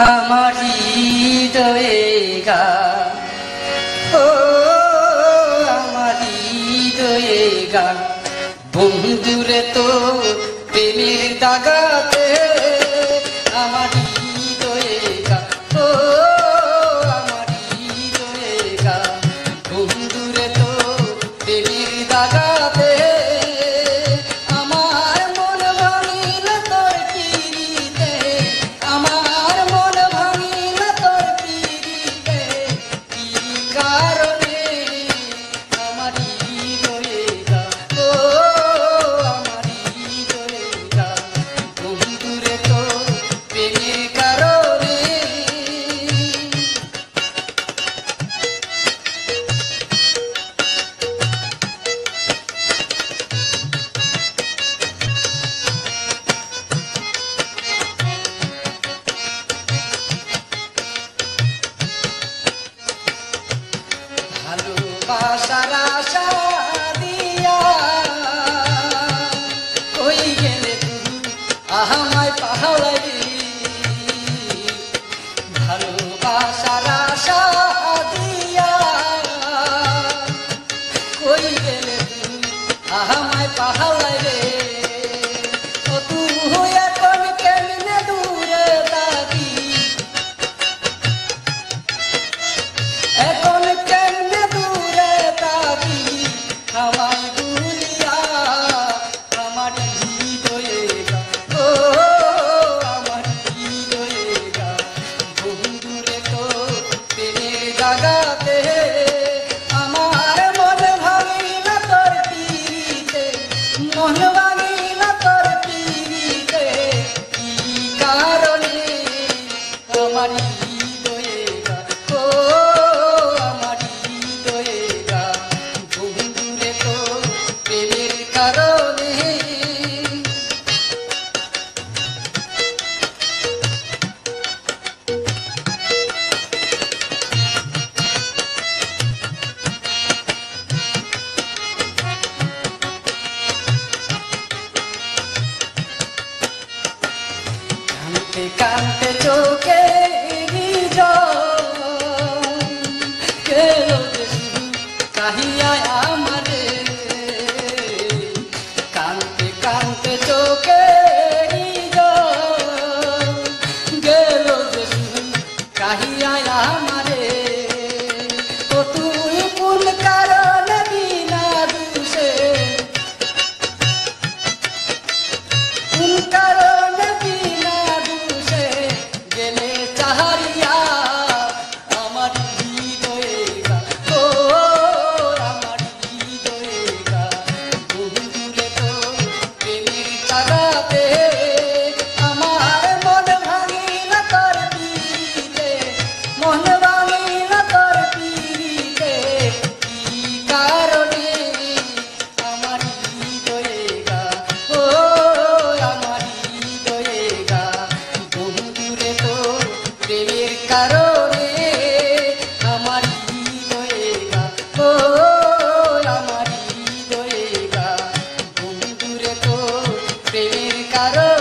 আমার হৃদয়ে গান, ও আমার হৃদয়ে গান, বন্ধুরে তো প্রেমের দাগাতে আমার হৃদয়ে গান, ও আমার হৃদয়ে গান, বন্ধুরে তো প্রেমের দাগাতে আমার মন ভাঙিল তোর পিরিতে, আমার মন ভাঙিল তোর পিরিতে, কি কারণে আমার হৃদয়ে গান, ও আমার হৃদয়ে গান, বন্ধুরে তো প্রেমের কারণে। ভালোবাসার আশা দিয়া কই গেলে তুমি আমায় পাহাড়ি, ভালোবাসার আশা দিয়া কই গেলে তুমি আমায় পাহাড়ি, ও তুই এখন কেমনে দূরে থাকি, এখন কেমনে দূরে থাকি আমায় ভুলিয়া, আমার হৃদয়ে গান, ও আমার হৃদয়ে গান, বন্ধুরে তো প্রেমের জাগাতে আমার মন ভাঙিল তোর পিরিতে, মন ভাঙিল তোর পিরিতে, কি কারণে আমার হৃদয়ে গান, ও আমার হৃদয়ে গান, বন্ধুরে তো প্রেমের কারণে। কানতে কানতে চোখে গেল যে শুধু কাহিয়া আমারে, কানতে কানতে চোখে গেল যে শুধু কাহিয়া আমারে, ও তুই কোন কারণে বিনা দোষে, কোন কারণে বিনা দোষে গেলে চাহারিয়া আমার হৃদয়ে গান, ও আমার হৃদয়ে গান, বন্ধুরে তো প্রেমের জাগাতে আমার মন ভাঙিল তোর পিরিতে, মন ভাঙিল তোর পিরিতে, কি কারণে আমার হৃদয়ে গান, ও আমার হৃদয়ে গান, বন্ধুরে তো প্রেমের কারণে আমার হৃদয়ে গান, ও আমার হৃদয়ে গান, বন্ধুরে তো প্রেমের কারণে।